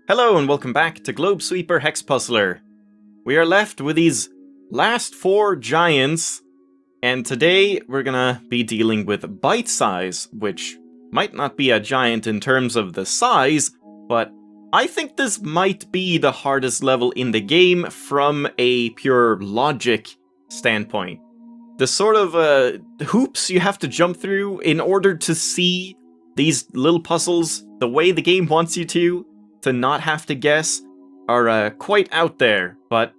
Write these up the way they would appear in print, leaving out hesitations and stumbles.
Hello and welcome back to Globesweeper Hex Puzzler. We are left with these last 4 giants, and today we're gonna be dealing with Bite Size, which might not be a giant in terms of the size, but I think this might be the hardest level in the game from a pure logic standpoint. The sort of hoops you have to jump through in order to see these little puzzles the way the game wants you to not have to guess, are quite out there, but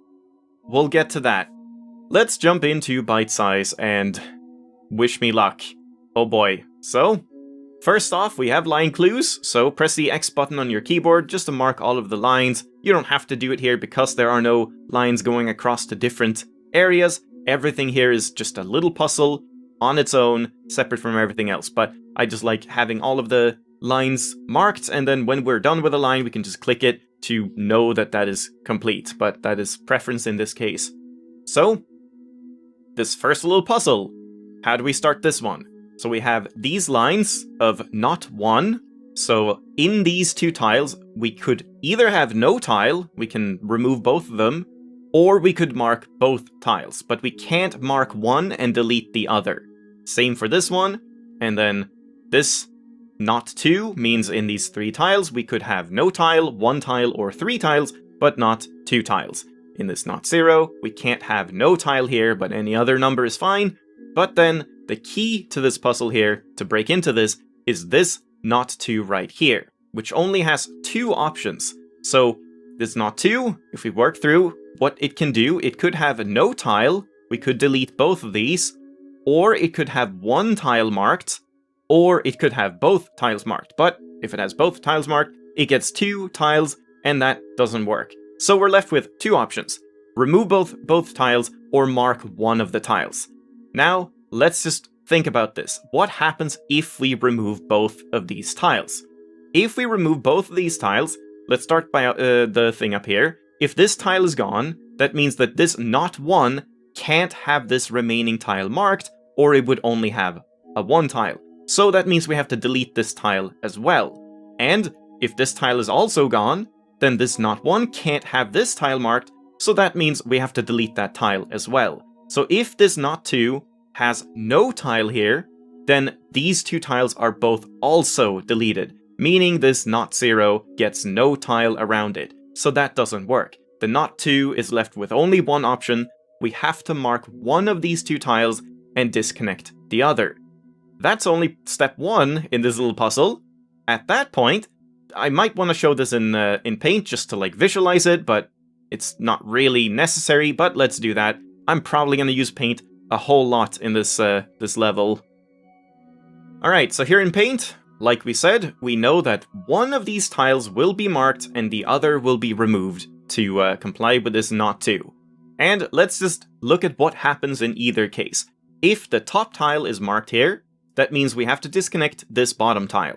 we'll get to that. Let's jump into Bite Size and wish me luck. Oh boy. So, first off, we have line clues, so press the X button on your keyboard just to mark all of the lines. You don't have to do it here because there are no lines going across to different areas. Everything here is just a little puzzle on its own, separate from everything else, but I just like having all of the lines marked, and then when we're done with a line, we can just click it to know that that is complete, but that is preference in this case. So, this first little puzzle, how do we start this one? So we have these lines of not one, so in these 2 tiles, we could either have no tile, we can remove both of them, or we could mark both tiles, but we can't mark one and delete the other. Same for this one, and then this not 2 means in these 3 tiles we could have no tile, 1 tile, or 3 tiles, but not 2 tiles. In this not 0, we can't have no tile here, but any other number is fine. But then the key to this puzzle here, to break into this, is this not 2 right here, which only has 2 options. So this not 2, if we work through what it can do, it could have no tile, we could delete both of these, or it could have 1 tile marked, or it could have both tiles marked. But if it has both tiles marked, it gets 2 tiles, and that doesn't work. So we're left with 2 options. Remove both tiles, or mark one of the tiles. Now, let's just think about this. What happens if we remove both of these tiles? If we remove both of these tiles, let's start by the thing up here. If this tile is gone, that means that this not 1 can't have this remaining tile marked, or it would only have a 1 tile. So that means we have to delete this tile as well. And if this tile is also gone, then this not 1 can't have this tile marked, so that means we have to delete that tile as well. So if this not 2 has no tile here, then these 2 tiles are both also deleted, meaning this not 0 gets no tile around it. So that doesn't work. The not 2 is left with only 1 option. We have to mark one of these 2 tiles and disconnect the other. That's only step 1 in this little puzzle. At that point, I might want to show this in Paint just to like visualize it, but it's not really necessary, but let's do that. I'm probably going to use Paint a whole lot in this level. Alright, so here in Paint, like we said, we know that one of these tiles will be marked and the other will be removed to comply with this not 2. And let's just look at what happens in either case. If the top tile is marked here, that means we have to disconnect this bottom tile.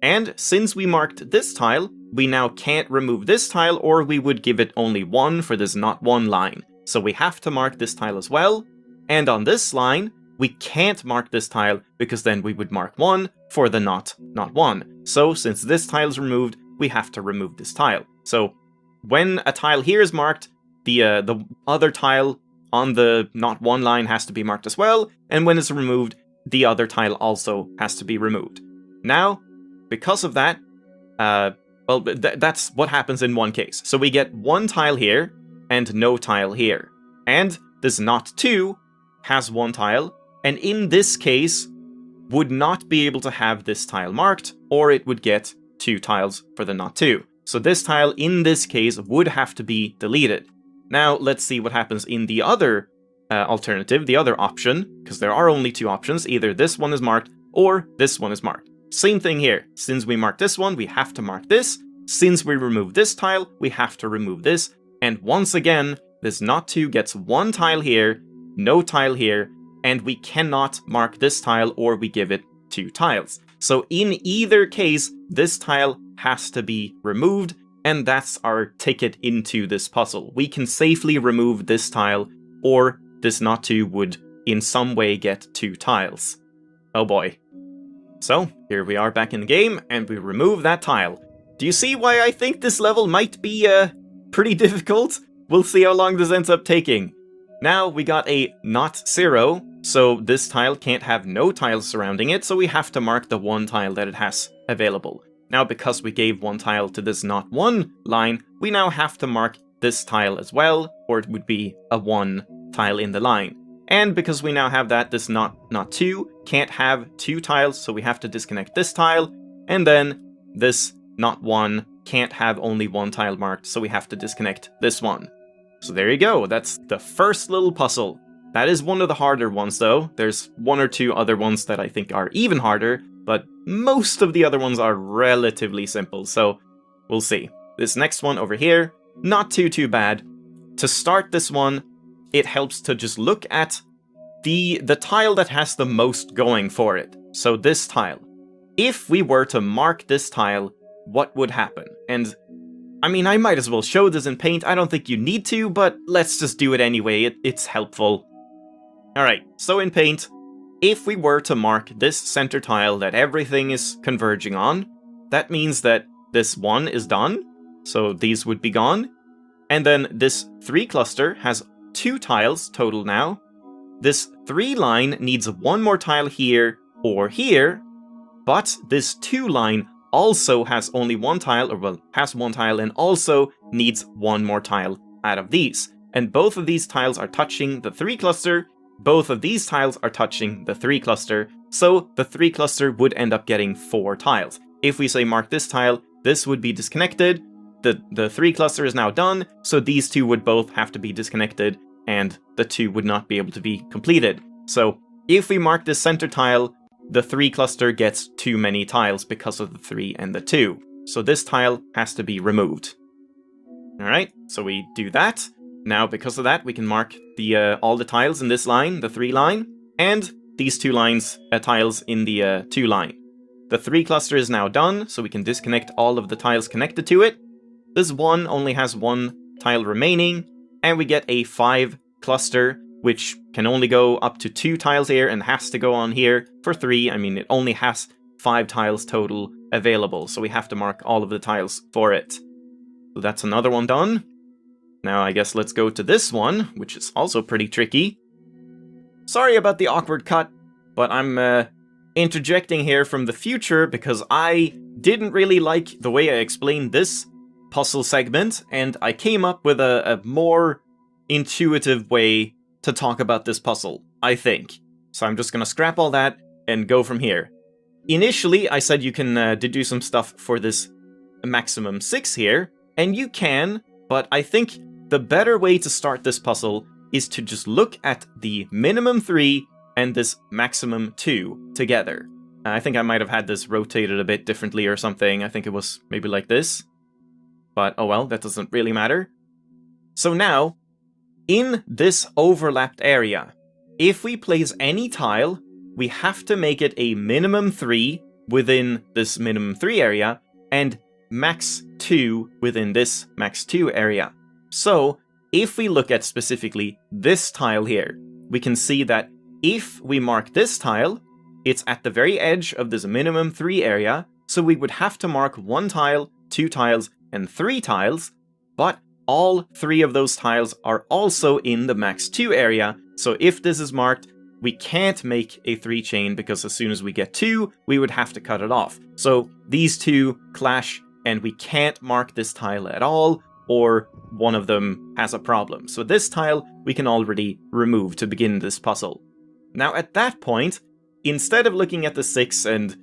And since we marked this tile, we now can't remove this tile, or we would give it only 1 for this not 1 line. So we have to mark this tile as well. And on this line, we can't mark this tile, because then we would mark 1 for the not 1. So since this tile is removed, we have to remove this tile. So when a tile here is marked, the other tile on the not 1 line has to be marked as well, and when it's removed, the other tile also has to be removed. Now, because of that, that's what happens in one case. So we get 1 tile here, and no tile here. And this not 2 has 1 tile, and in this case, would not be able to have this tile marked, or it would get 2 tiles for the not 2. So this tile, in this case, would have to be deleted. Now, let's see what happens in the other alternative, the other option, because there are only 2 options. Either this one is marked, or this one is marked. Same thing here. Since we marked this one, we have to mark this. Since we remove this tile, we have to remove this. And once again, this not 2 gets 1 tile here, no tile here, and we cannot mark this tile, or we give it 2 tiles. So in either case, this tile has to be removed, and that's our ticket into this puzzle. We can safely remove this tile, or this not 2 would in some way get 2 tiles. Oh boy. So, here we are back in the game, and we remove that tile. Do you see why I think this level might be, pretty difficult? We'll see how long this ends up taking. Now we got a not 0, so this tile can't have no tiles surrounding it, so we have to mark the one tile that it has available. Now because we gave one tile to this not 1 line, we now have to mark this tile as well, or it would be a 1 tile in the line. And because we now have that, this not 2 can't have 2 tiles, so we have to disconnect this tile, and then this not 1 can't have only 1 tile marked, so we have to disconnect this one. So there you go, that's the first little puzzle. That is one of the harder ones though. There's 1 or 2 other ones that I think are even harder, but most of the other ones are relatively simple, so we'll see. This next one over here, not too bad. To start this one, it helps to just look at the tile that has the most going for it. So this tile. If we were to mark this tile, what would happen? And I mean, I might as well show this in Paint. I don't think you need to, but let's just do it anyway. It's helpful. Alright, so in Paint, if we were to mark this center tile that everything is converging on, that means that this 1 is done, so these would be gone. And then this 3 cluster has 2 tiles total now. This 3 line needs 1 more tile here or here, but this 2 line also has only 1 tile, or well, has 1 tile and also needs 1 more tile out of these. And both of these tiles are touching the 3 cluster, both of these tiles are touching the 3 cluster, so the 3 cluster would end up getting 4 tiles. If we say mark this tile, this would be disconnected, the 3 cluster is now done, so these 2 would both have to be disconnected, and the 2 would not be able to be completed. So if we mark this center tile, the 3 cluster gets too many tiles because of the 3 and the 2. So this tile has to be removed. Alright, so we do that. Now because of that, we can mark the all the tiles in this line, the 3 line, and these 2 lines, tiles in the 2 line. The 3 cluster is now done, so we can disconnect all of the tiles connected to it. This 1 only has 1 tile remaining, and we get a 5 cluster, which can only go up to 2 tiles here and has to go on here for 3. I mean, it only has 5 tiles total available, so we have to mark all of the tiles for it. So that's another one done. Now I guess let's go to this one, which is also pretty tricky. Sorry about the awkward cut, but I'm interjecting here from the future because I didn't really like the way I explained this puzzle segment, and I came up with a more intuitive way to talk about this puzzle, I think. So I'm just gonna scrap all that and go from here. Initially, I said you can do some stuff for this maximum 6 here, and you can, but I think the better way to start this puzzle is to just look at the minimum 3 and this maximum 2 together. I think I might have had this rotated a bit differently or something. I think it was maybe like this. But oh well, that doesn't really matter. So now, in this overlapped area, if we place any tile, we have to make it a minimum 3 within this minimum 3 area, and max 2 within this max 2 area. So, if we look at specifically this tile here, we can see that if we mark this tile, it's at the very edge of this minimum 3 area, so we would have to mark 1 tile, 2 tiles, and 3 tiles, but all 3 of those tiles are also in the max 2 area, so if this is marked, we can't make a 3 chain because as soon as we get 2, we would have to cut it off. So these 2 clash, and we can't mark this tile at all, or one of them has a problem. So this tile we can already remove to begin this puzzle. Now at that point, instead of looking at the 6 and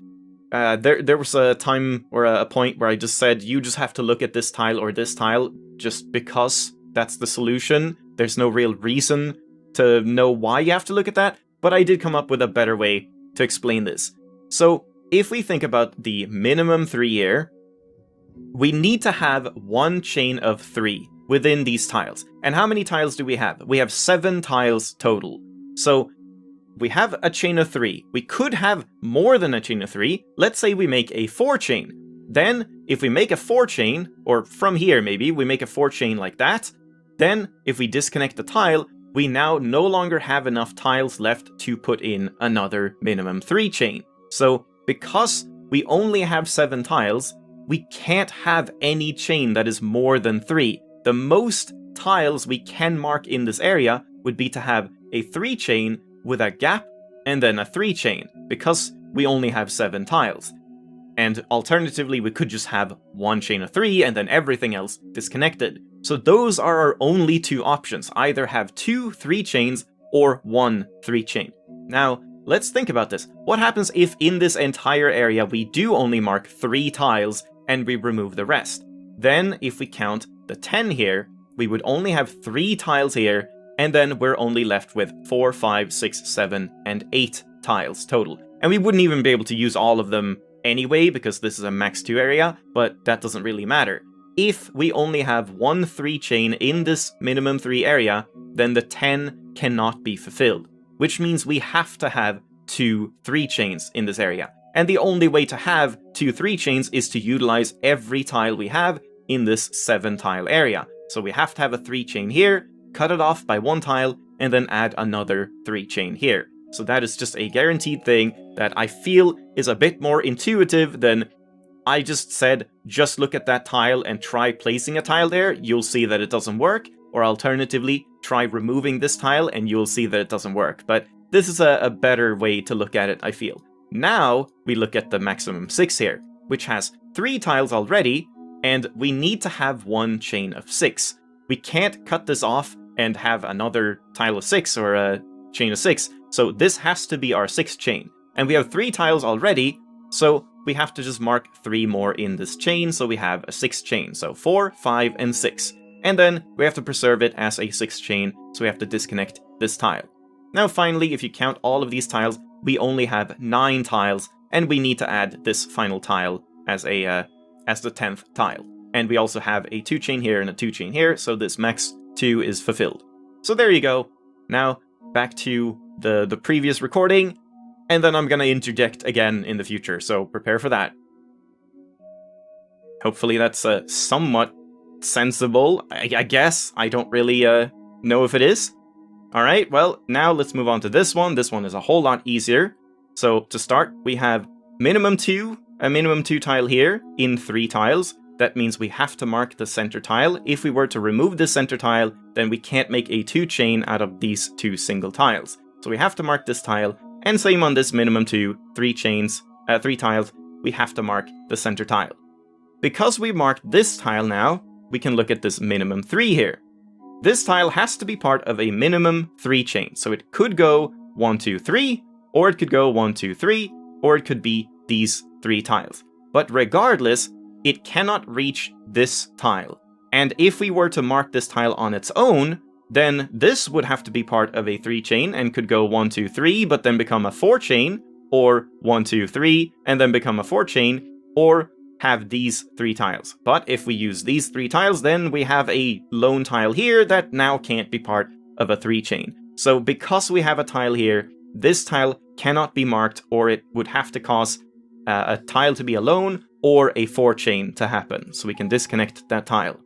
there was a time or a point where I just said you just have to look at this tile or this tile just because that's the solution. There's no real reason to know why you have to look at that, but I did come up with a better way to explain this. So if we think about the minimum 3 here, we need to have 1 chain of 3 within these tiles. And how many tiles do we have? We have 7 tiles total. So we have a chain of 3. We could have more than a chain of 3. Let's say we make a 4 chain. Then, if we make a 4 chain, or from here maybe, we make a 4 chain like that, then if we disconnect the tile, we now no longer have enough tiles left to put in another minimum 3 chain. So, because we only have 7 tiles, we can't have any chain that is more than 3. The most tiles we can mark in this area would be to have a 3 chain with a gap and then a 3 chain, because we only have 7 tiles. And alternatively, we could just have 1 chain of 3 and then everything else disconnected. So those are our only 2 options, either have 2 3 chains or 1 3 chain. Now, let's think about this. What happens if in this entire area we do only mark 3 tiles and we remove the rest? Then, if we count the 10 here, we would only have 3 tiles here, and then we're only left with 4, 5, 6, 7, and 8 tiles total. And we wouldn't even be able to use all of them anyway, because this is a max 2 area, but that doesn't really matter. If we only have 1 3 chain in this minimum 3 area, then the 10 cannot be fulfilled, which means we have to have 2 3 chains in this area. And the only way to have 2 3 chains is to utilize every tile we have in this 7 tile area. So we have to have a 3 chain here, cut it off by 1 tile, and then add another 3 chain here. So that is just a guaranteed thing that I feel is a bit more intuitive than I just said, just look at that tile and try placing a tile there, you'll see that it doesn't work, or alternatively, try removing this tile and you'll see that it doesn't work. But this is a better way to look at it, I feel. Now, we look at the maximum 6 here, which has 3 tiles already, and we need to have 1 chain of 6. We can't cut this off and have another tile of 6 or a chain of 6, so this has to be our 6th chain. And we have 3 tiles already, so we have to just mark 3 more in this chain, so we have a 6th chain. So 4, 5, and 6. And then we have to preserve it as a 6th chain, so we have to disconnect this tile. Now finally, if you count all of these tiles, we only have 9 tiles, and we need to add this final tile as the 10th tile. And we also have a 2 chain here and a 2 chain here, so this max 2 is fulfilled. So there you go. Now, back to the previous recording, and then I'm gonna interject again in the future, so prepare for that. Hopefully that's somewhat sensible, I guess. I don't really know if it is. Alright, well, now let's move on to this one. This one is a whole lot easier. So, to start, we have a minimum 2 tile here in 3 tiles. That means we have to mark the center tile. If we were to remove this center tile, then we can't make a 2 chain out of these 2 single tiles. So we have to mark this tile, and same on this minimum 2, 3 tiles, we have to mark the center tile. Because we marked this tile now, we can look at this minimum 3 here. This tile has to be part of a minimum 3 chain, so it could go 1, 2, 3, or it could go 1, 2, 3, or it could be these 3 tiles. But regardless, it cannot reach this tile. And if we were to mark this tile on its own, then this would have to be part of a 3 chain and could go 1, 2, 3, but then become a 4 chain, or 1, 2, 3, and then become a 4 chain, or have these 3 tiles. But if we use these 3 tiles, then we have a lone tile here that now can't be part of a 3 chain. So because we have a tile here, this tile cannot be marked, or it would have to cause a tile to be alone or a 4 chain to happen. So we can disconnect that tile.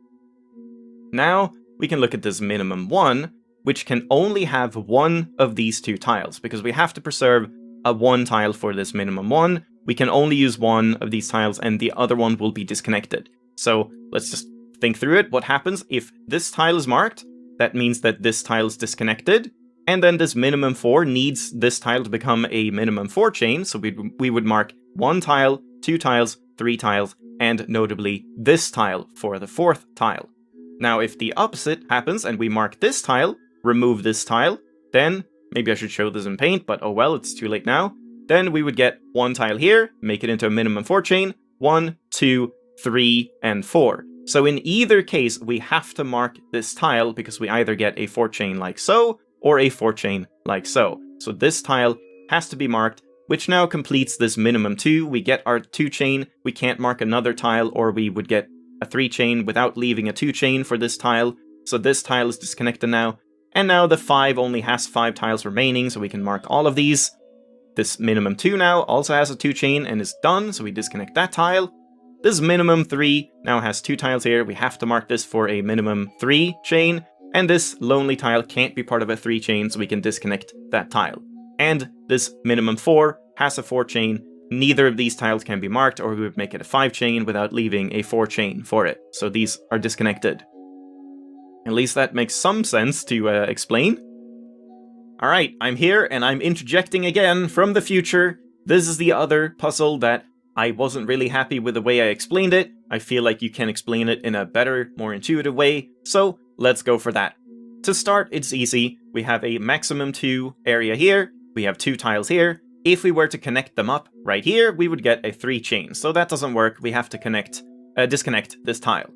Now we can look at this minimum 1, which can only have 1 of these 2 tiles, because we have to preserve a 1 tile for this minimum 1. We can only use 1 of these tiles and the other one will be disconnected. So let's just think through it. What happens if this tile is marked? That means that this tile is disconnected, and then this minimum 4 needs this tile to become a minimum 4 chain, so we would mark 1 tile, 2 tiles, 3 tiles, and notably this tile for the 4th tile. Now if the opposite happens and we mark this tile, remove this tile, then, maybe I should show this in paint, but oh well, it's too late now. Then we would get 1 tile here, make it into a minimum 4 chain, 1, 2, 3, and 4. So in either case, we have to mark this tile because we either get a 4 chain like so, or a 4 chain like so. So this tile has to be marked, which now completes this minimum 2. We get our 2 chain, we can't mark another tile, or we would get a 3 chain without leaving a 2 chain for this tile. So this tile is disconnected now. And now the 5 only has 5 tiles remaining, so we can mark all of these. This minimum 2 now also has a 2 chain and is done, so we disconnect that tile. This minimum 3 now has 2 tiles here, we have to mark this for a minimum 3 chain, and this lonely tile can't be part of a 3 chain, so we can disconnect that tile. And this minimum 4 has a 4 chain, neither of these tiles can be marked, or we would make it a 5 chain without leaving a 4 chain for it. So these are disconnected. At least that makes some sense to explain. Alright, I'm here, and I'm interjecting again from the future. This is the other puzzle that I wasn't really happy with the way I explained it. I feel like you can explain it in a better, more intuitive way, so let's go for that. To start, it's easy. We have a maximum 2 area here, we have 2 tiles here. If we were to connect them up right here, we would get a 3 chain, so that doesn't work. We have to disconnect this tile.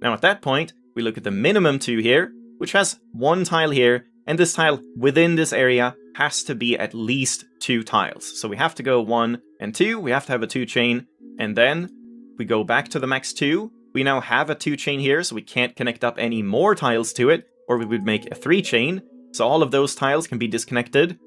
Now at that point, we look at the minimum 2 here, which has 1 tile here, and this tile within this area has to be at least 2 tiles. So we have to go 1 and 2, we have to have a 2 chain, and then we go back to the max 2. We now have a 2 chain here, so we can't connect up any more tiles to it, or we would make a 3 chain, so all of those tiles can be disconnected.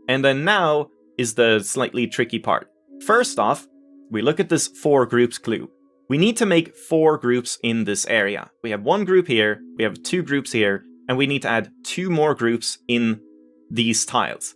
And then now is the slightly tricky part. First off, we look at this 4 groups clue. We need to make 4 groups in this area. We have 1 group here, we have 2 groups here, and we need to add 2 more groups in these tiles.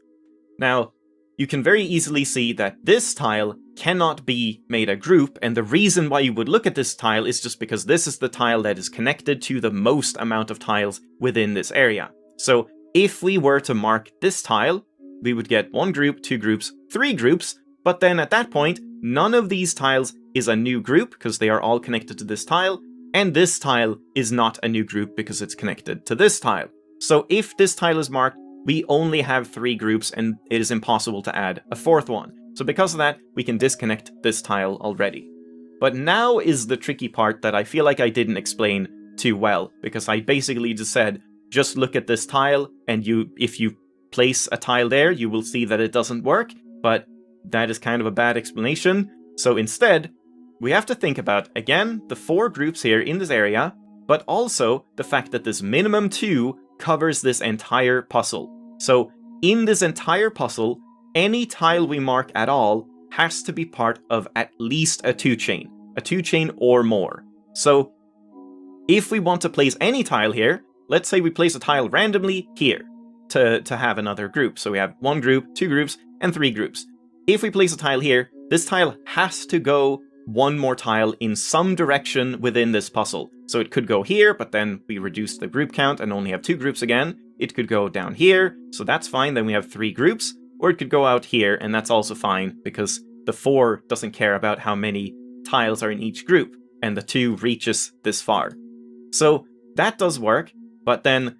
Now, you can very easily see that this tile cannot be made a group, and the reason why you would look at this tile is just because this is the tile that is connected to the most amount of tiles within this area. So if we were to mark this tile, we would get 1 group, 2 groups, 3 groups, but then at that point, none of these tiles is a new group because they are all connected to this tile, and this tile is not a new group because it's connected to this tile. So if this tile is marked, we only have 3 groups and it is impossible to add a 4th one. So because of that, we can disconnect this tile already. But now is the tricky part that I feel like I didn't explain too well, because I basically just said, just look at this tile, and if you place a tile there, you will see that it doesn't work, but that is kind of a bad explanation. So instead, we have to think about, again, the 4 groups here in this area, but also the fact that this minimum 2 covers this entire puzzle. So in this entire puzzle, any tile we mark at all has to be part of at least a 2 chain or more. So if we want to place any tile here, let's say we place a tile randomly here to have another group. So we have 1 group, 2 groups, and 3 groups. If we place a tile here, this tile has to go 1 more tile in some direction within this puzzle. So it could go here, but then we reduce the group count and only have 2 groups again. It could go down here, so that's fine, then we have 3 groups. Or it could go out here, and that's also fine, because the 4 doesn't care about how many tiles are in each group, and the 2 reaches this far. So that does work, but then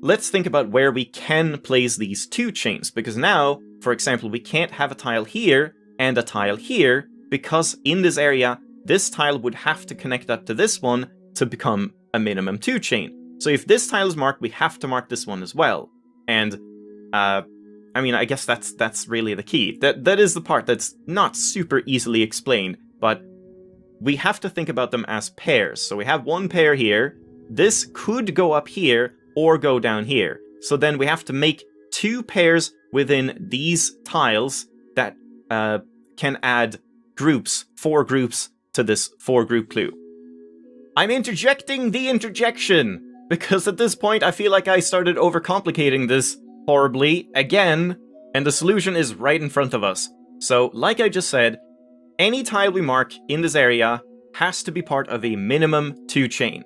let's think about where we can place these 2 chains, because now, for example, we can't have a tile here and a tile here, because in this area, this tile would have to connect up to this one to become a minimum 2 chain. So if this tile is marked, we have to mark this one as well. And, I mean, I guess that's really the key. That is the part that's not super easily explained, but we have to think about them as pairs. So we have 1 pair here, this could go up here or go down here. So then we have to make 2 pairs within these tiles that can add groups, 4 groups to this 4 group clue. I'm interjecting the interjection, because at this point I feel like I started overcomplicating this horribly again, and the solution is right in front of us. So, like I just said, any tile we mark in this area has to be part of a minimum 2 chain.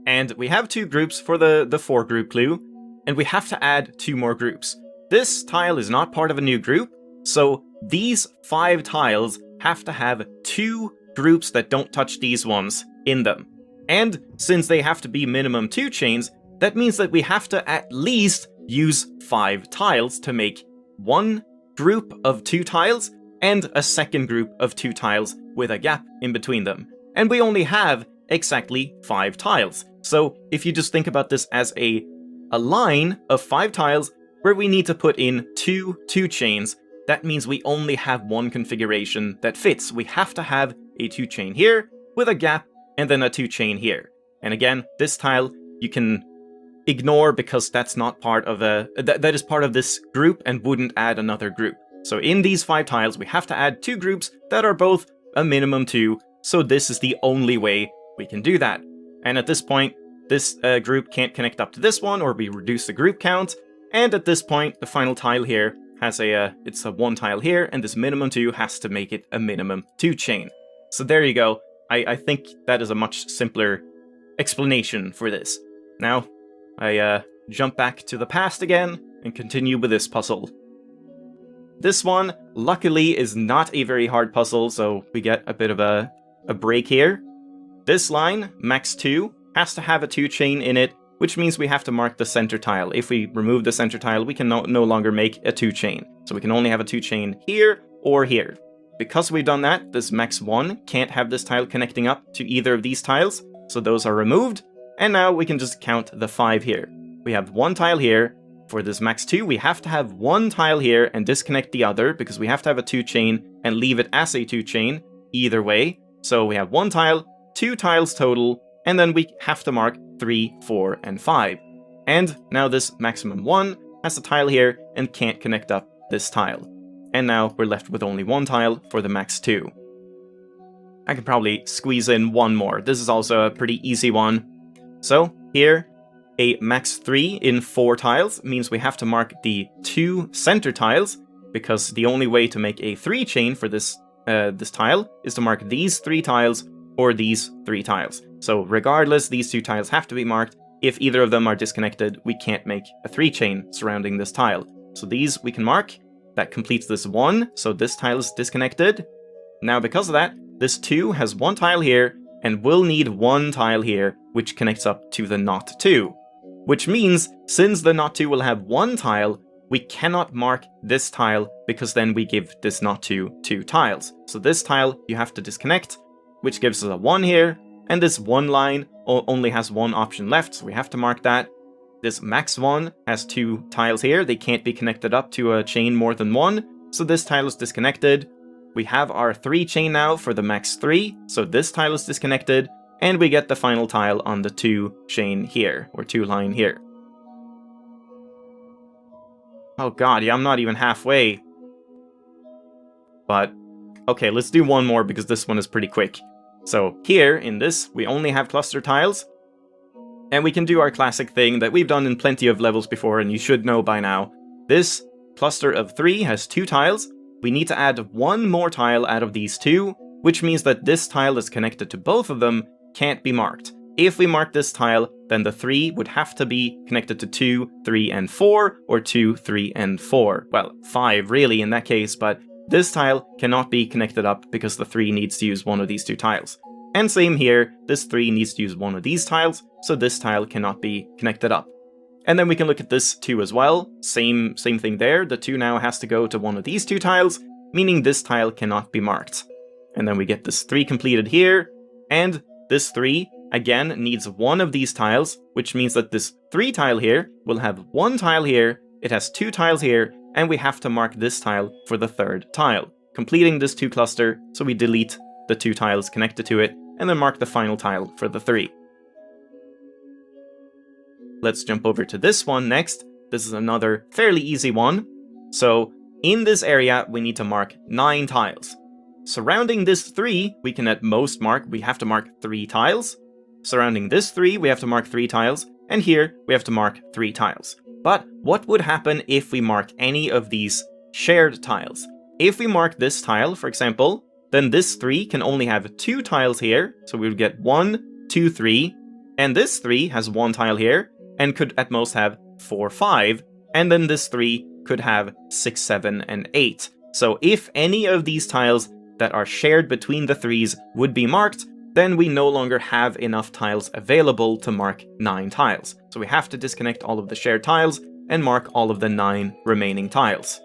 And we have 2 groups for the 4 group clue, and we have to add 2 more groups. This tile is not part of a new group, so these 5 tiles have to have 2 groups that don't touch these ones in them. And since they have to be minimum 2 chains, that means that we have to at least use 5 tiles to make 1 group of 2 tiles and a second group of 2 tiles with a gap in between them. And we only have exactly 5 tiles. So if you just think about this as a line of 5 tiles where we need to put in 2 chains, that means we only have 1 configuration that fits. We have to have a 2 chain here with a gap and then a 2 chain here. And again, this tile you can ignore because that's not part of that is part of this group and wouldn't add another group. So in these 5 tiles, we have to add 2 groups that are both a minimum 2, so this is the only way we can do that. And at this point, this group can't connect up to this one, or we reduce the group count, and at this point, the final tile here has it's a 1 tile here, and this minimum 2 has to make it a minimum 2 chain. So there you go. I think that is a much simpler explanation for this. Now, I jump back to the past again and continue with this puzzle. This one, luckily, is not a very hard puzzle, so we get a bit of a break here. This line, max 2, has to have a 2 chain in it, which means we have to mark the center tile. If we remove the center tile, we can no longer make a 2 chain. So we can only have a 2 chain here or here. Because we've done that, this max 1 can't have this tile connecting up to either of these tiles, so those are removed, and now we can just count the 5 here. We have 1 tile here. For this max 2, we have to have 1 tile here and disconnect the other, because we have to have a 2 chain and leave it as a 2 chain, either way. So we have 1 tile, 2 tiles total, and then we have to mark 3, 4, and 5. And now this maximum 1 has a tile here and can't connect up this tile. And now we're left with only 1 tile for the max 2. I can probably squeeze in 1 more. This is also a pretty easy one. So here, a max 3 in 4 tiles means we have to mark the 2 center tiles, because the only way to make a 3 chain for this tile is to mark these 3 tiles or these 3 tiles. So regardless, these 2 tiles have to be marked. If either of them are disconnected, we can't make a 3 chain surrounding this tile. So these we can mark. That completes this 1, so this tile is disconnected. Now because of that, this 2 has 1 tile here, and will need 1 tile here, which connects up to the not 2. Which means, since the not 2 will have 1 tile, we cannot mark this tile, because then we give this not 2 2 tiles. So this tile you have to disconnect, which gives us a 1 here, and this 1 line only has 1 option left, so we have to mark that. This max 1 has 2 tiles here, they can't be connected up to a chain more than 1, so this tile is disconnected. We have our 3 chain now for the max 3, so this tile is disconnected, and we get the final tile on the 2 chain here, or 2 line here. Oh god, yeah, I'm not even halfway. But, okay, let's do 1 more because this one is pretty quick. So here, in this, we only have cluster tiles. And we can do our classic thing that we've done in plenty of levels before, and you should know by now. This cluster of 3 has 2 tiles. We need to add 1 more tile out of these 2, which means that this tile is connected to both of them can't be marked. If we mark this tile, then the 3 would have to be connected to 2, 3, and 4, or 2, 3, and 4. Well, 5 really in that case, but this tile cannot be connected up because the 3 needs to use one of these 2 tiles. And same here, this 3 needs to use one of these tiles, so this tile cannot be connected up. And then we can look at this 2 as well, same thing there, the 2 now has to go to one of these 2 tiles, meaning this tile cannot be marked. And then we get this 3 completed here, and this 3, again, needs one of these tiles, which means that this 3 tile here will have 1 tile here, it has 2 tiles here, and we have to mark this tile for the 3rd tile, completing this 2 cluster, so we delete the 2 tiles connected to it, and then mark the final tile for the 3. Let's jump over to this one next. This is another fairly easy one. So, in this area, we need to mark 9 tiles. Surrounding this 3, we can at most we have to mark 3 tiles. Surrounding this 3, we have to mark 3 tiles, and here, we have to mark 3 tiles. But what would happen if we mark any of these shared tiles? If we mark this tile, for example, then this 3 can only have 2 tiles here, so we would get 1, 2, 3, and this 3 has 1 tile here, and could at most have 4, 5, and then this 3 could have 6, 7, and 8. So if any of these tiles that are shared between the 3s would be marked, then we no longer have enough tiles available to mark 9 tiles. So we have to disconnect all of the shared tiles and mark all of the 9 remaining tiles.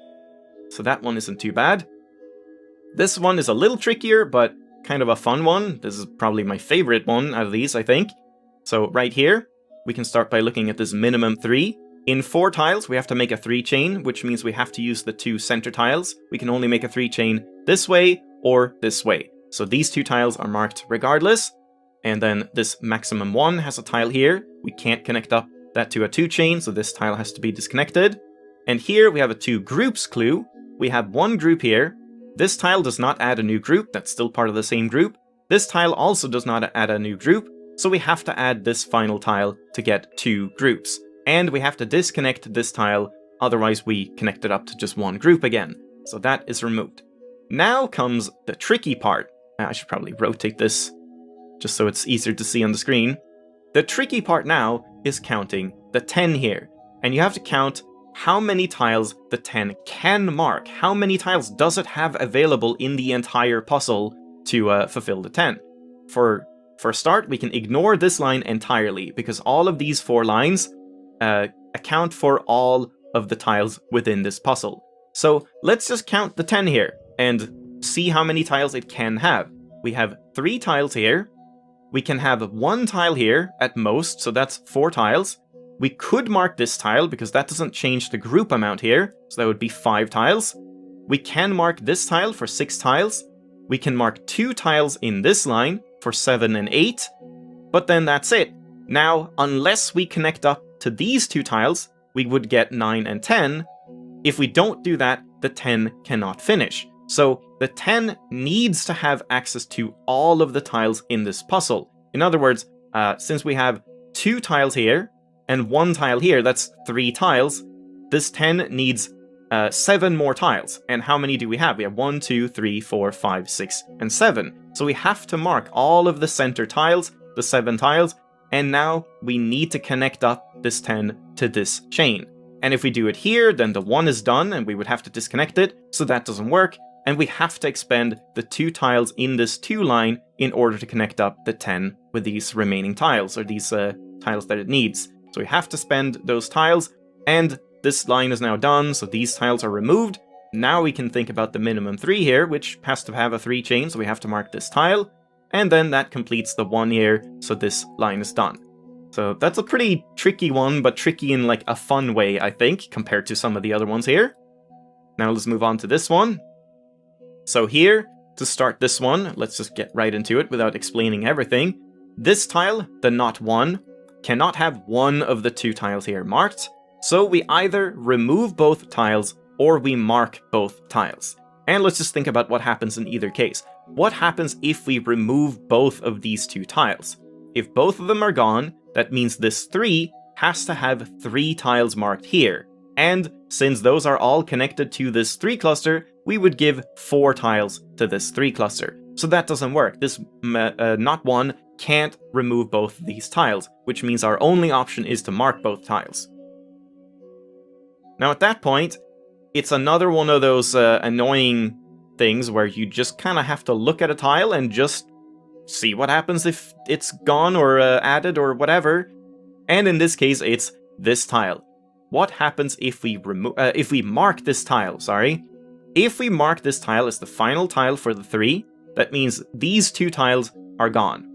So that one isn't too bad. This one is a little trickier, but kind of a fun one. This is probably my favorite one out of these, I think. So right here, we can start by looking at this minimum 3. In 4 tiles, we have to make a 3 chain, which means we have to use the 2 center tiles. We can only make a 3 chain this way or this way. So these 2 tiles are marked regardless. And then this maximum 1 has a tile here. We can't connect up that to a 2 chain, so this tile has to be disconnected. And here we have a 2 groups clue. We have 1 group here. This tile does not add a new group, that's still part of the same group. This tile also does not add a new group, so we have to add this final tile to get 2 groups. And we have to disconnect this tile otherwise we connect it up to just one group again. So that is removed. Now comes the tricky part. I should probably rotate this just so it's easier to see on the screen. The tricky part now is counting the 10 here. And you have to count how many tiles the 10 can mark. How many tiles does it have available in the entire puzzle to fulfill the 10? For a start, we can ignore this line entirely, because all of these 4 lines account for all of the tiles within this puzzle. So let's just count the 10 here, and see how many tiles it can have. We have 3 tiles here. We can have 1 tile here at most, so that's 4 tiles. We could mark this tile, because that doesn't change the group amount here, so that would be 5 tiles. We can mark this tile for 6 tiles. We can mark 2 tiles in this line for 7 and 8, but then that's it. Now, unless we connect up to these 2 tiles, we would get 9 and 10. If we don't do that, the 10 cannot finish. So the 10 needs to have access to all of the tiles in this puzzle. In other words, since we have 2 tiles here and 1 tile here, that's 3 tiles, this 10 needs 7 more tiles. And how many do we have? We have 1, 2, 3, 4, 5, 6, and 7. So we have to mark all of the center tiles, the 7 tiles, and now we need to connect up this 10 to this chain. And if we do it here, then the 1 is done, and we would have to disconnect it, so that doesn't work, and we have to expend the 2 tiles in this 2 line in order to connect up the 10 with these remaining tiles, or these tiles that it needs. So we have to spend those tiles, and this line is now done, so these tiles are removed. Now we can think about the minimum 3 here, which has to have a 3 chain, so we have to mark this tile, and then that completes the 1 here, so this line is done. So that's a pretty tricky one, but tricky in like a fun way, I think, compared to some of the other ones here. Now let's move on to this one. So here, to start this one, let's just get right into it without explaining everything. This tile, the not 1, cannot have one of the 2 tiles here marked, so we either remove both tiles or we mark both tiles. And let's just think about what happens in either case. What happens if we remove both of these 2 tiles? If both of them are gone, that means this 3 has to have 3 tiles marked here. And since those are all connected to this 3 cluster, we would give 4 tiles to this 3 cluster. So that doesn't work. This not 1 can't remove both of these tiles, which means our only option is to mark both tiles. Now at that point, it's another one of those annoying things where you just kind of have to look at a tile and just see what happens if it's gone or added or whatever. And in this case, it's this tile. What happens if we mark this tile, sorry? If we mark this tile as the final tile for the 3, that means these 2 tiles are gone.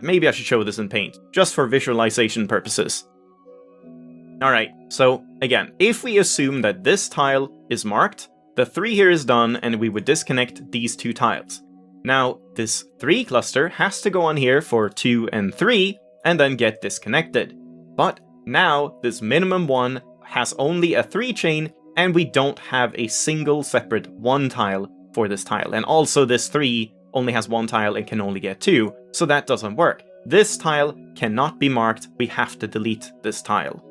Maybe I should show this in Paint, just for visualization purposes. Alright, so again, if we assume that this tile is marked, the 3 here is done and we would disconnect these 2 tiles. Now, this 3 cluster has to go on here for 2 and 3, and then get disconnected. But now, this minimum 1 has only a 3 chain, and we don't have a single separate 1 tile for this tile. And also this 3 only has 1 tile and can only get 2, so that doesn't work. This tile cannot be marked, we have to delete this tile.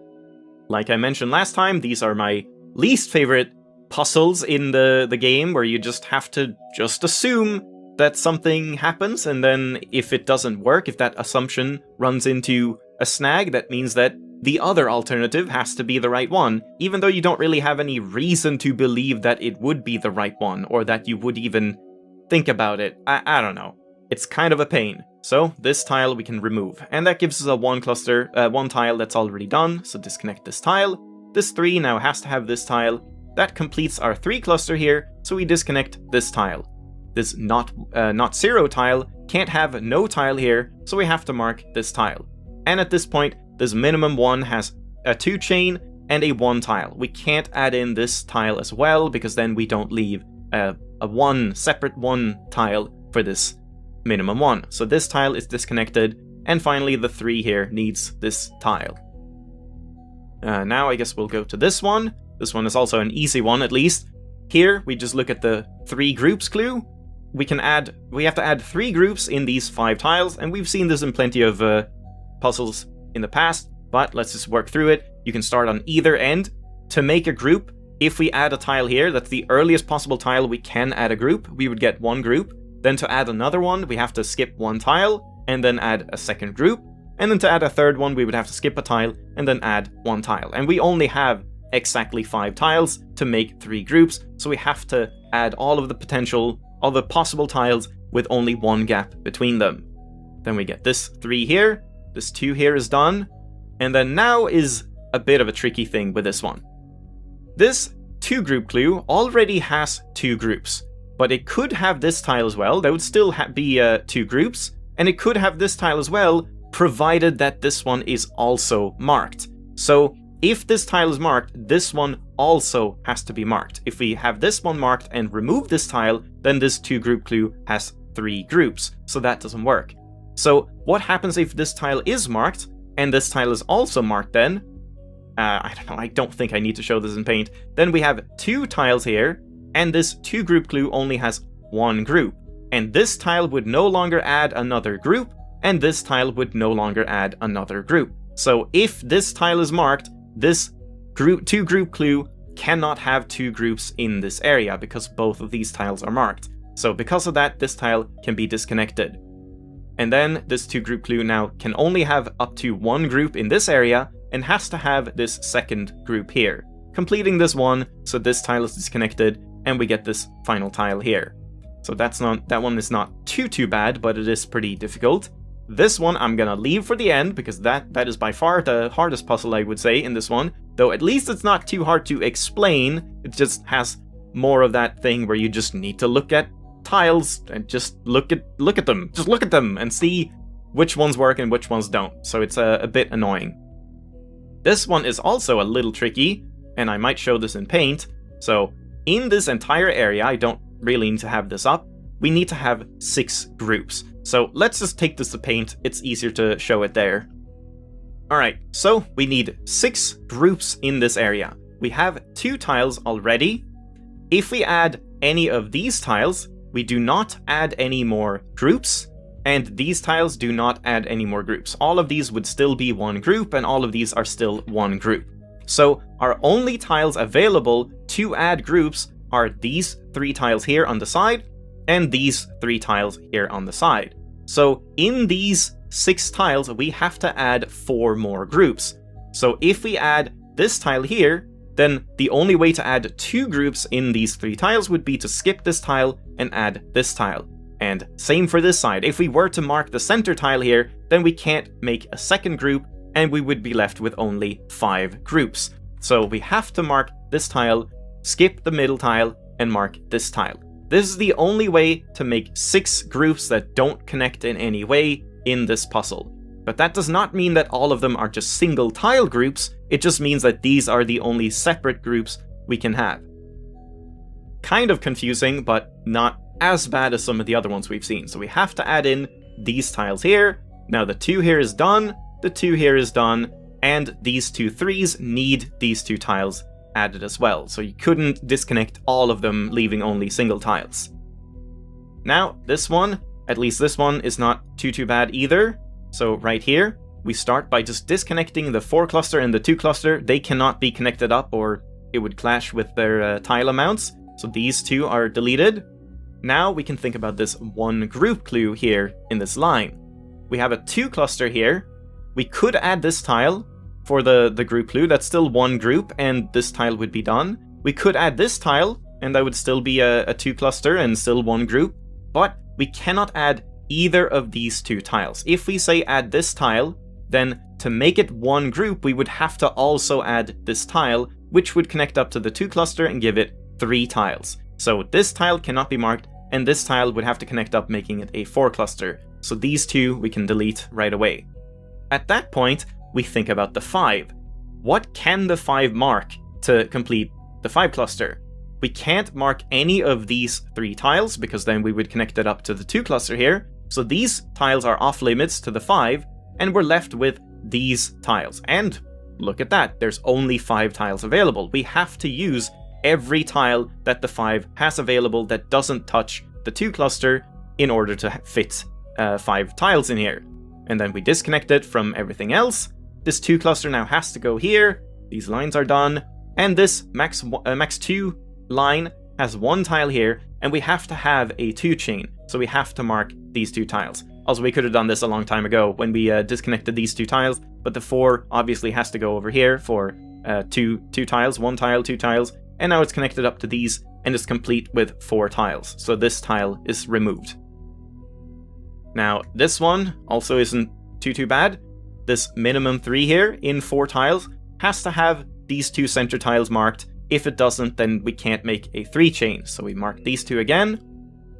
Like I mentioned last time, these are my least favorite puzzles in the game, where you just have to just assume that something happens, and then if it doesn't work, if that assumption runs into a snag, that means that the other alternative has to be the right one, even though you don't really have any reason to believe that it would be the right one, or that you would even think about it. I don't know. It's kind of a pain. So this tile we can remove, and that gives us a 1 tile that's already done, so disconnect this tile. This 3 now has to have this tile. That completes our 3 cluster here, so we disconnect this tile. This not 0 tile can't have no tile here, so we have to mark this tile. And at this point, this minimum 1 has a 2 chain and a 1 tile. We can't add in this tile as well, because then we don't leave a separate 1 tile for this minimum 1. So this tile is disconnected, and finally the 3 here needs this tile. Now I guess we'll go to this one. This one is also an easy one, at least. Here, we just look at the 3 groups clue. We have to add 3 groups in these 5 tiles, and we've seen this in plenty of puzzles in the past, but let's just work through it. You can start on either end. to make a group, if we add a tile here, that's the earliest possible tile we can add a group, we would get one group. Then to add another one, we have to skip one tile, and then add a second group. And then to add a third one, we would have to skip a tile, and then add one tile. And we only have exactly 5 tiles to make 3 groups, so we have to add all of the possible tiles with only one gap between them. Then we get this 3 here, this 2 here is done, and then now is a bit of a tricky thing with this one. This 2 group clue already has 2 groups, but it could have this tile as well. That would still be 2 groups, and it could have this tile as well, provided that this one is also marked. So if this tile is marked, this one also has to be marked. If we have this one marked and remove this tile, then this 2 group clue has 3 groups, so that doesn't work. So what happens if this tile is marked, and this tile is also marked then? I don't know, I don't think I need to show this in paint. Then we have 2 tiles here, and this 2 group clue only has 1 group. And this tile would no longer add another group, and this tile would no longer add another group. So if this tile is marked, this 2 group clue cannot have 2 groups in this area, because both of these tiles are marked. So because of that, this tile can be disconnected. And then this 2 group clue now can only have up to 1 group in this area, and has to have this second group here, completing this one, so this tile is disconnected, and we get this final tile here. So that one is not too bad, but it is pretty difficult. This one I'm gonna leave for the end, because that is by far the hardest puzzle, I would say, in this one. Though at least it's not too hard to explain, it just has more of that thing where you just need to look at tiles and just look at them. Just look at them and see which ones work and which ones don't. So it's a bit annoying. This one is also a little tricky, and I might show this in paint. So in this entire area, I don't really need to have this up, we need to have 6 groups. So let's just take this to paint, it's easier to show it there. Alright, so we need 6 groups in this area. We have 2 tiles already. If we add any of these tiles, we do not add any more groups, and these tiles do not add any more groups. All of these would still be 1 group, and all of these are still 1 group. So our only tiles available to add groups are these 3 tiles here on the side, and these 3 tiles here on the side. So in these 6 tiles, we have to add 4 more groups. So if we add this tile here, then the only way to add 2 groups in these 3 tiles would be to skip this tile and add this tile. And same for this side. If we were to mark the center tile here, then we can't make a second group, and we would be left with only 5 groups. So we have to mark this tile, skip the middle tile, and mark this tile. This is the only way to make 6 groups that don't connect in any way in this puzzle. But that does not mean that all of them are just single tile groups, it just means that these are the only separate groups we can have. Kind of confusing, but not as bad as some of the other ones we've seen. So we have to add in these tiles here. Now the 2 here is done, the 2 here is done, and these 2 3s need these 2 tiles added as well. So you couldn't disconnect all of them, leaving only single tiles. Now this one, at least this one, is not too bad either. So right here, we start by just disconnecting the 4 cluster and the 2 cluster. They cannot be connected up or it would clash with their tile amounts. So these 2 are deleted. Now we can think about this 1 group clue here in this line. We have a 2 cluster here. We could add this tile for the group clue. That's still 1 group, and this tile would be done. We could add this tile, and that would still be a 2 cluster and still 1 group. But we cannot add either of these 2 tiles. If we say add this tile, then to make it 1 group, we would have to also add this tile, which would connect up to the 2 cluster and give it 3 tiles. So this tile cannot be marked, and this tile would have to connect up, making it a 4 cluster. So these 2 we can delete right away. At that point, we think about the 5. What can the 5 mark to complete the 5 cluster? We can't mark any of these 3 tiles, because then we would connect it up to the 2 cluster here. So these tiles are off limits to the 5, and we're left with these tiles. And look at that, there's only 5 tiles available. We have to use every tile that the 5 has available that doesn't touch the 2 cluster in order to fit 5 tiles in here. And then we disconnect it from everything else. This 2 cluster now has to go here. These lines are done. And this max 2 line has one tile here, and we have to have a 2 chain, so we have to mark these 2 tiles. Also, we could have done this a long time ago when we disconnected these 2 tiles, but the 4 obviously has to go over here for 2 tiles, 1 tile, 2 tiles, and now it's connected up to these, and it's complete with 4 tiles, so this tile is removed. Now, this one also isn't too bad. This minimum 3 here in 4 tiles has to have these 2 center tiles marked. If it doesn't, then we can't make a 3 chain, so we mark these 2 again.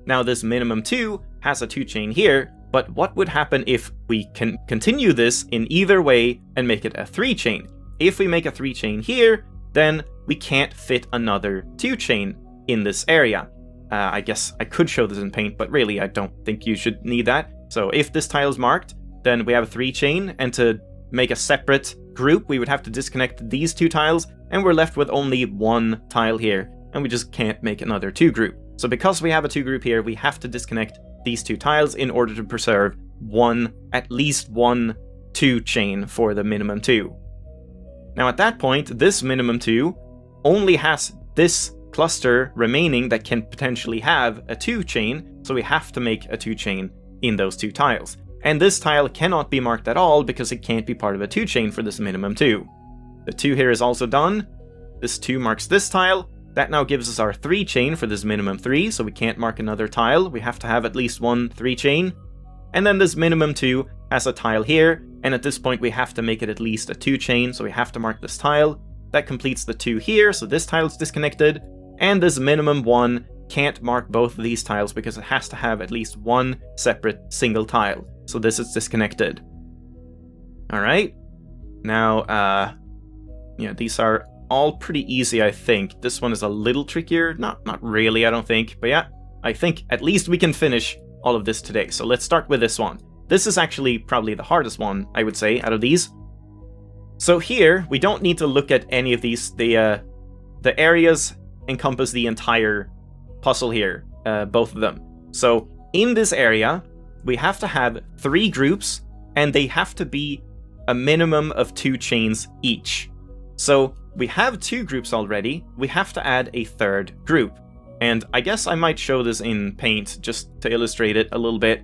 Now this minimum 2 has a 2 chain here, but what would happen if we can continue this in either way and make it a 3 chain? If we make a 3 chain here, then we can't fit another 2 chain in this area. I guess I could show this in paint, but really I don't think you should need that. So if this tile is marked, then we have a 3 chain, and to make a separate group, we would have to disconnect these 2 tiles, and we're left with only 1 tile here, and we just can't make another 2 group. So because we have a 2 group here, we have to disconnect these 2 tiles in order to preserve at least one 2 chain for the minimum 2. Now at that point, this minimum 2 only has this cluster remaining that can potentially have a 2 chain, so we have to make a 2 chain in those 2 tiles. And this tile cannot be marked at all because it can't be part of a 2 chain for this minimum 2. The 2 here is also done. This 2 marks this tile. That now gives us our 3 chain for this minimum 3, so we can't mark another tile. We have to have at least one 3 chain. And then this minimum 2 has a tile here, and at this point we have to make it at least a 2 chain, so we have to mark this tile. That completes the 2 here, so this tile is disconnected. And this minimum 1 can't mark both of these tiles because it has to have at least one separate single tile. So this is disconnected. Alright. Now, these are all pretty easy, I think. This one is a little trickier. Not really, I don't think. But yeah, I think at least we can finish all of this today. So let's start with this one. This is actually probably the hardest one, I would say, out of these. So here, we don't need to look at any of these. The areas encompass the entire puzzle here, both of them. So in this area, we have to have 3 groups, and they have to be a minimum of 2 chains each. So we have 2 groups already, we have to add a 3rd group. And I guess I might show this in paint just to illustrate it a little bit.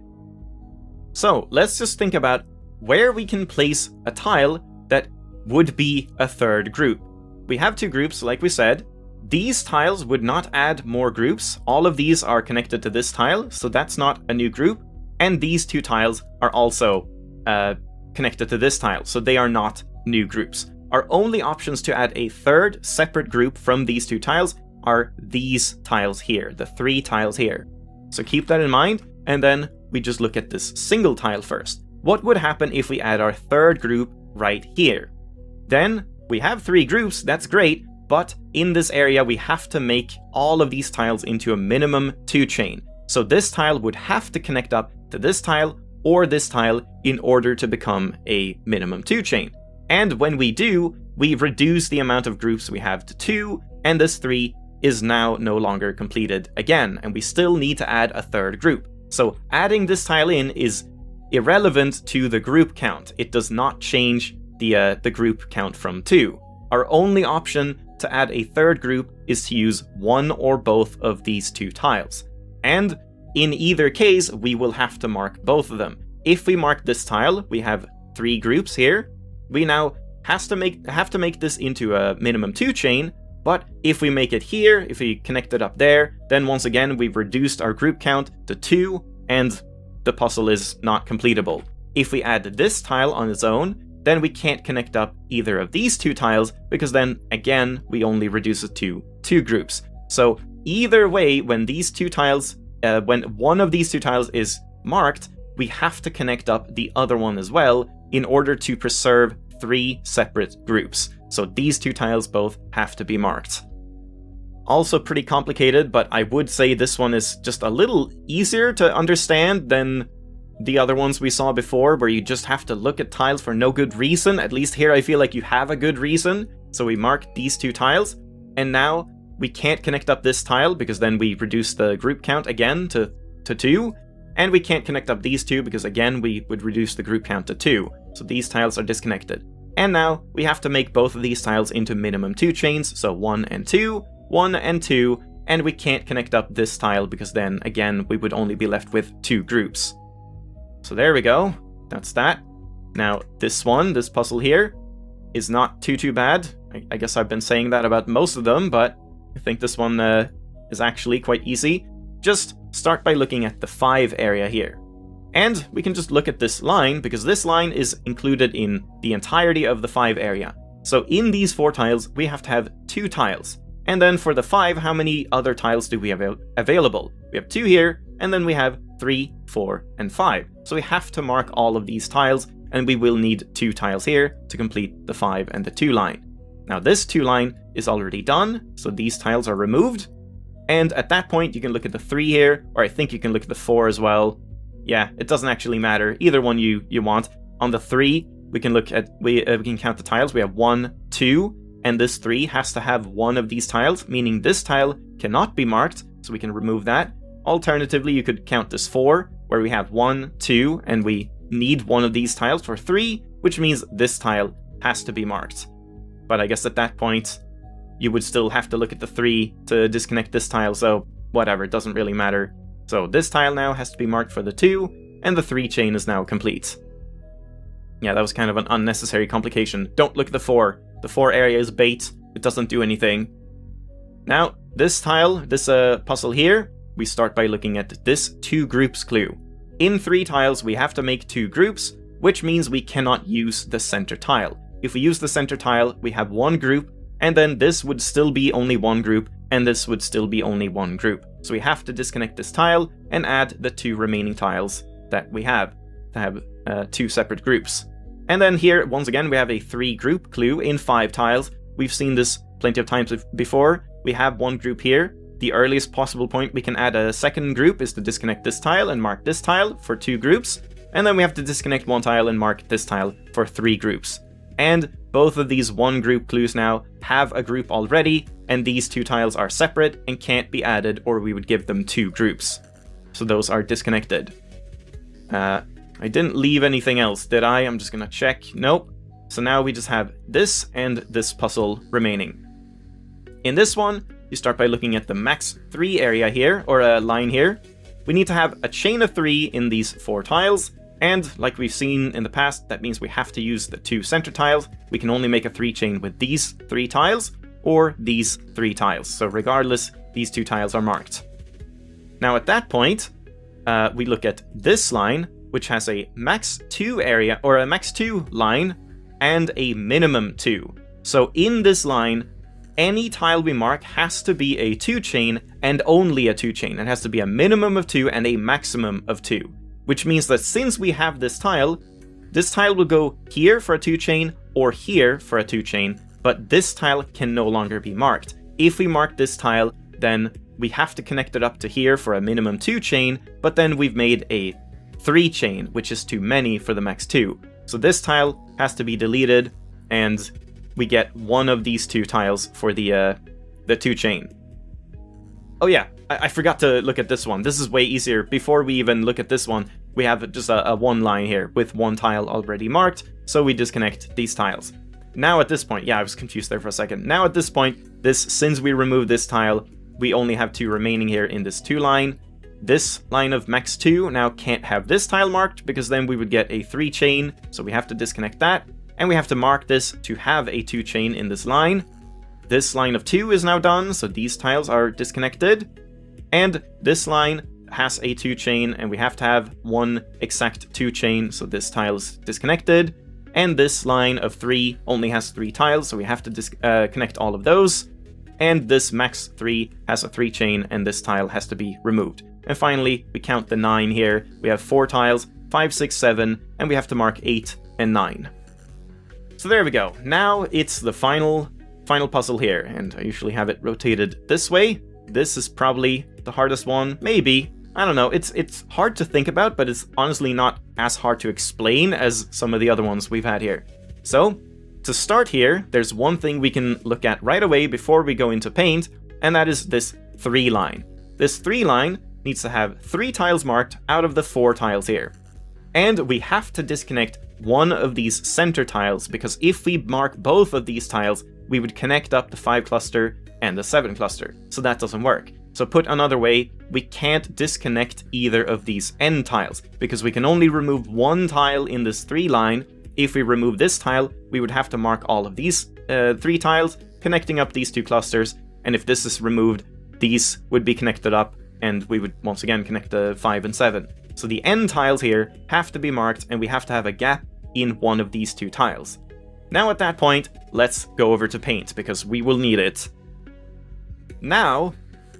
So let's just think about where we can place a tile that would be a 3rd group. We have 2 groups, like we said. These tiles would not add more groups. All of these are connected to this tile, so that's not a new group. And these 2 tiles are also connected to this tile, so they are not new groups. Our only options to add a 3rd separate group from these 2 tiles are these tiles here, the 3 tiles here. So keep that in mind, and then we just look at this single tile first. What would happen if we add our 3rd group right here? Then we have 3 groups, that's great, but in this area we have to make all of these tiles into a minimum 2 chain. So this tile would have to connect up to this tile or this tile in order to become a minimum 2 chain. And when we do, we reduce the amount of groups we have to 2, and this 3 is now no longer completed again, and we still need to add a 3rd group. So adding this tile in is irrelevant to the group count. It does not change the group count from 2. Our only option to add a 3rd group is to use one or both of these 2 tiles. And in either case, we will have to mark both of them. If we mark this tile, we have 3 groups here. We now have to make this into a minimum 2 chain, but if we make it here, if we connect it up there, then once again we've reduced our group count to 2, and the puzzle is not completable. If we add this tile on its own, then we can't connect up either of these 2 tiles, because then, again, we only reduce it to 2 groups. So either way, when these 2 tiles, when one of these 2 tiles is marked, we have to connect up the other one as well in order to preserve 3 separate groups. So these 2 tiles both have to be marked. Also pretty complicated, but I would say this one is just a little easier to understand than the other ones we saw before, where you just have to look at tiles for no good reason. At least here I feel like you have a good reason. So we mark these 2 tiles, and now we can't connect up this tile because then we reduce the group count again to 2, and we can't connect up these 2 because again we would reduce the group count to 2. So these tiles are disconnected. And now we have to make both of these tiles into minimum 2 chains, so 1 and 2, 1 and 2, and we can't connect up this tile because then, again, we would only be left with 2 groups. So there we go, that's that. Now this one, this puzzle here, is not too bad. I guess I've been saying that about most of them, but I think this one is actually quite easy. Just start by looking at the 5 area here. And we can just look at this line, because this line is included in the entirety of the 5 area. So in these 4 tiles, we have to have 2 tiles. And then for the 5, how many other tiles do we have available? We have 2 here, and then we have 3, 4, and 5. So we have to mark all of these tiles, and we will need 2 tiles here to complete the 5 and the 2 line. Now this 2 line is already done, so these tiles are removed. And at that point, you can look at the 3 here, or I think you can look at the 4 as well. Yeah, it doesn't actually matter. Either one you want. On the 3, we can look at we can count the tiles. We have 1, 2, and this 3 has to have one of these tiles, meaning this tile cannot be marked, so we can remove that. Alternatively, you could count this 4, where we have 1, 2, and we need one of these tiles for 3, which means this tile has to be marked. But I guess at that point, you would still have to look at the 3 to disconnect this tile, so whatever, it doesn't really matter. So this tile now has to be marked for the 2, and the 3 chain is now complete. Yeah, that was kind of an unnecessary complication. Don't look at the 4. The 4 area is bait. It doesn't do anything. Now, this tile, this puzzle here, we start by looking at this 2 groups clue. In 3 tiles, we have to make 2 groups, which means we cannot use the center tile. If we use the center tile, we have 1 group, and then this would still be only 1 group, and this would still be only 1 group. So we have to disconnect this tile and add the 2 remaining tiles that we have to have 2 separate groups. And then here, once again, we have a 3 group clue in 5 tiles. We've seen this plenty of times before. We have 1 group here. The earliest possible point we can add a second group is to disconnect this tile and mark this tile for 2 groups. And then we have to disconnect 1 tile and mark this tile for 3 groups. And both of these 1 group clues now have a group already, and these 2 tiles are separate and can't be added, or we would give them 2 groups. So those are disconnected. I didn't leave anything else, did I? I'm just gonna check. Nope. So now we just have this and this puzzle remaining. In this one, you start by looking at the max 3 area here, or a line here. We need to have a chain of 3 in these 4 tiles, and like we've seen in the past, that means we have to use the 2 center tiles. We can only make a 3 chain with these 3 tiles, or these 3 tiles. So regardless, these 2 tiles are marked. Now at that point, we look at this line, which has a max 2 area, or a max 2 line, and a minimum 2. So in this line, any tile we mark has to be a 2 chain, and only a 2 chain. It has to be a minimum of 2 and a maximum of 2. Which means that since we have this tile will go here for a 2 chain, or here for a 2 chain, but this tile can no longer be marked. If we mark this tile, then we have to connect it up to here for a minimum 2 chain, but then we've made a 3 chain, which is too many for the max 2. So this tile has to be deleted, and we get one of these 2 tiles for the 2 chain. Oh yeah, I forgot to look at this one. This is way easier. Before we even look at this one, we have just a 1 line here with 1 tile already marked, so we disconnect these tiles. Now at this point, yeah, I was confused there for a second. Now at this point, since we removed this tile, we only have 2 remaining here in this 2 line. This line of max 2 now can't have this tile marked, because then we would get a 3 chain, so we have to disconnect that, and we have to mark this to have a 2 chain in this line. This line of 2 is now done, so these tiles are disconnected, and this line has a 2 chain, and we have to have 1 exact 2 chain, so this tile is disconnected, and this line of 3 only has 3 tiles, so we have to connect all of those, and this max 3 has a 3 chain, and this tile has to be removed. And finally, we count the 9 here. We have 4 tiles, 5, 6, 7, and we have to mark 8 and 9. So there we go. Now it's the final puzzle here, and I usually have it rotated this way. This is probably the hardest one, maybe. I don't know, it's hard to think about, but it's honestly not as hard to explain as some of the other ones we've had here. So, to start here, there's one thing we can look at right away before we go into Paint, and that is this 3 line. This 3 line needs to have 3 tiles marked out of the 4 tiles here. And we have to disconnect one of these center tiles, because if we mark both of these tiles, we would connect up the 5 cluster and the 7 cluster, so that doesn't work. So put another way, we can't disconnect either of these end tiles, because we can only remove one tile in this 3 line. If we remove this tile, we would have to mark all of these 3 tiles, connecting up these 2 clusters, and if this is removed, these would be connected up, and we would once again connect the 5 and 7. So the end tiles here have to be marked, and we have to have a gap in one of these 2 tiles. Now at that point, let's go over to paint, because we will need it. Now,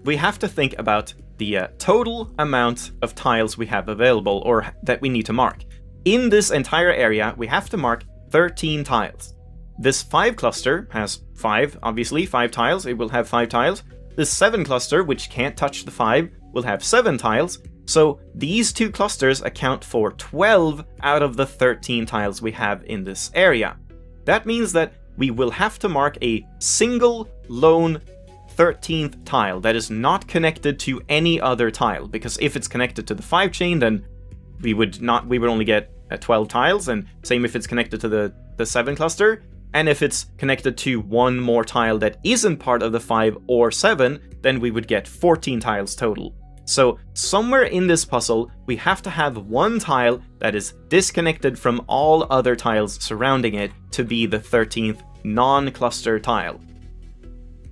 we have to think about the total amount of tiles we have available, or that we need to mark. In this entire area, we have to mark 13 tiles. This 5 cluster has 5 tiles, it will have 5 tiles. This 7 cluster, which can't touch the 5, will have 7 tiles. So these 2 clusters account for 12 out of the 13 tiles we have in this area. That means that we will have to mark a single lone 13th tile that is not connected to any other tile, because if it's connected to the 5 chain, then we would only get 12 tiles, and same if it's connected to the 7 cluster, and if it's connected to one more tile that isn't part of the 5 or 7, then we would get 14 tiles total. So somewhere in this puzzle, we have to have one tile that is disconnected from all other tiles surrounding it to be the 13th non-cluster tile.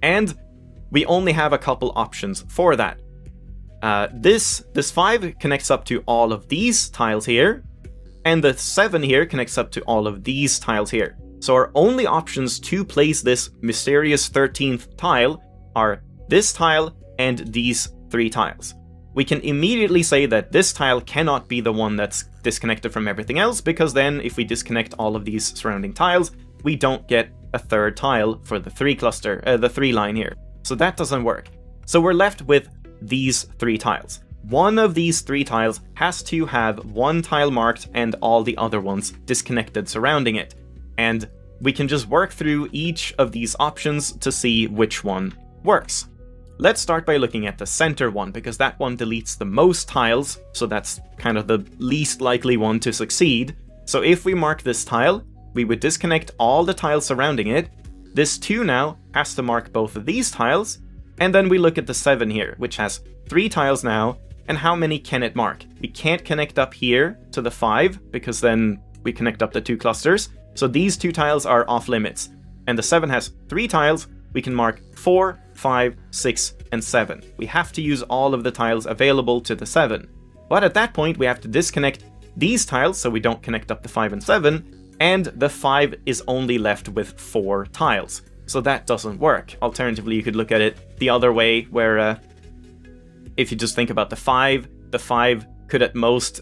And we only have a couple options for that. This 5 connects up to all of these tiles here, and the 7 here connects up to all of these tiles here. So our only options to place this mysterious 13th tile are this tile and these 3 tiles. We can immediately say that this tile cannot be the one that's disconnected from everything else, because then if we disconnect all of these surrounding tiles, we don't get a 3rd tile for the 3 cluster, the 3 line here. So that doesn't work. So we're left with these 3 tiles. One of these 3 tiles has to have one tile marked and all the other ones disconnected surrounding it. And we can just work through each of these options to see which one works. Let's start by looking at the center one, because that one deletes the most tiles, so that's kind of the least likely one to succeed. So if we mark this tile, we would disconnect all the tiles surrounding it. This 2 now has to mark both of these tiles, and then we look at the 7 here, which has 3 tiles now, and how many can it mark? We can't connect up here to the 5, because then we connect up the 2 clusters, so these 2 tiles are off limits. And the 7 has 3 tiles, we can mark 4, 5, 6, and 7. We have to use all of the tiles available to the 7. But at that point, we have to disconnect these tiles so we don't connect up the 5 and 7, and the 5 is only left with 4 tiles. So that doesn't work. Alternatively, you could look at it the other way, where if you just think about the 5 could at most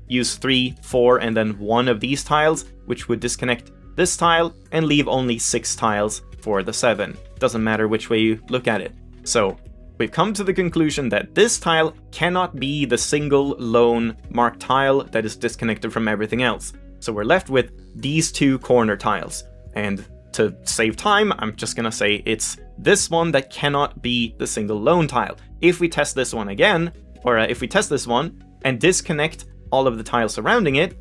use 3, 4, and then 1 of these tiles, which would disconnect this tile and leave only 6 tiles for the 7. Doesn't matter which way you look at it. So we've come to the conclusion that this tile cannot be the single lone marked tile that is disconnected from everything else. So we're left with these 2 corner tiles. And to save time, I'm just gonna say it's this one that cannot be the single lone tile. If we test this one again, or if we test this one and disconnect all of the tiles surrounding it,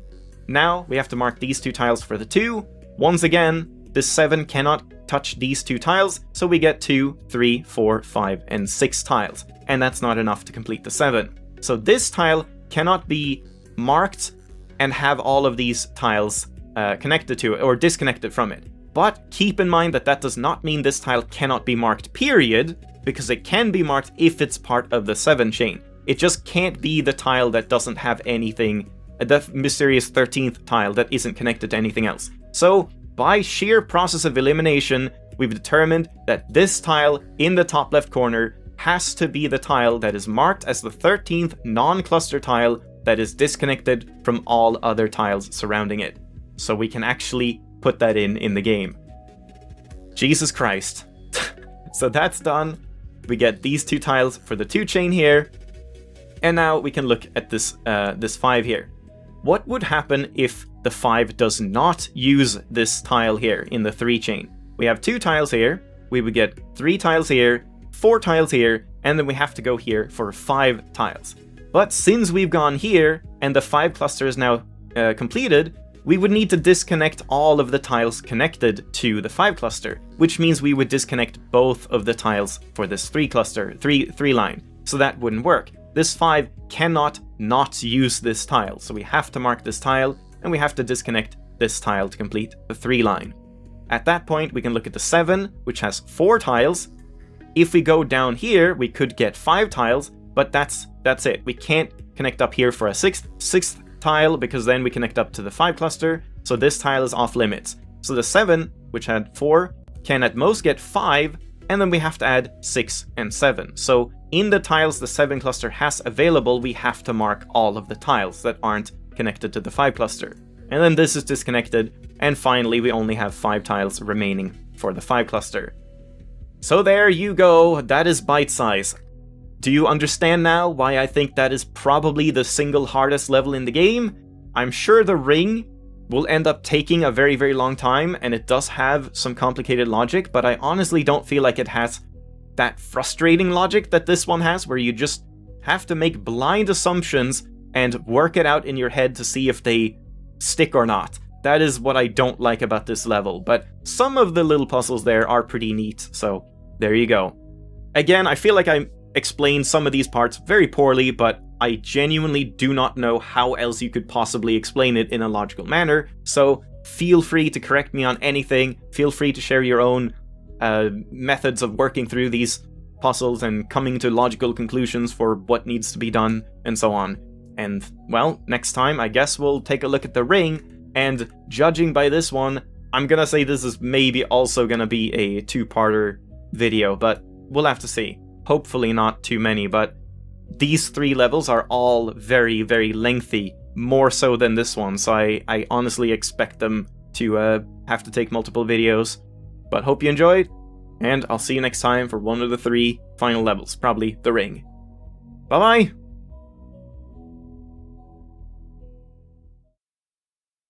now we have to mark these 2 tiles for the 2. Once again, this 7 cannot touch these 2 tiles, so we get 2, 3, 4, 5, and 6 tiles. And that's not enough to complete the 7. So this tile cannot be marked and have all of these tiles connected to it, or disconnected from it. But keep in mind that that does not mean this tile cannot be marked, period, because it can be marked if it's part of the 7 chain. It just can't be the tile that doesn't have anything, the mysterious 13th tile that isn't connected to anything else. So, by sheer process of elimination, we've determined that this tile in the top left corner has to be the tile that is marked as the 13th non-cluster tile that is disconnected from all other tiles surrounding it. So we can actually put that in the game. Jesus Christ. So that's done. We get these 2 tiles for the 2 chain here. And now we can look at this 5 here. What would happen if the 5 does not use this tile here in the 3 chain? We have 2 tiles here, we would get 3 tiles here, 4 tiles here, and then we have to go here for 5 tiles. But since we've gone here, and the 5 cluster is now completed, we would need to disconnect all of the tiles connected to the 5 cluster, which means we would disconnect both of the tiles for this 3 line. So that wouldn't work. This 5 cannot not use this tile, so we have to mark this tile, and we have to disconnect this tile to complete the 3 line. At that point, we can look at the 7, which has 4 tiles. If we go down here, we could get 5 tiles, but that's it. We can't connect up here for a sixth tile, because then we connect up to the 5 cluster, so this tile is off limits. So the 7, which had 4, can at most get 5, and then we have to add 6 and 7. So in the tiles the 7 cluster has available, we have to mark all of the tiles that aren't connected to the 5 cluster. And then this is disconnected, and finally we only have 5 tiles remaining for the 5 cluster. So there you go, that is Bite Size. Do you understand now why I think that is probably the single hardest level in the game? I'm sure the ring will end up taking a very, very long time, and it does have some complicated logic, but I honestly don't feel like it has that frustrating logic that this one has, where you just have to make blind assumptions and work it out in your head to see if they stick or not. That is what I don't like about this level, but some of the little puzzles there are pretty neat, so there you go. Again, I feel like I explained some of these parts very poorly, but I genuinely do not know how else you could possibly explain it in a logical manner, so feel free to correct me on anything, feel free to share your own methods of working through these puzzles and coming to logical conclusions for what needs to be done, and so on. And, well, next time I guess we'll take a look at the ring, and judging by this one, I'm gonna say this is maybe also gonna be a 2-parter video, but we'll have to see. Hopefully not too many, but these 3 levels are all very, very lengthy, more so than this one, so I honestly expect them to have to take multiple videos. But hope you enjoyed, and I'll see you next time for one of the 3 final levels, probably the ring. Bye-bye!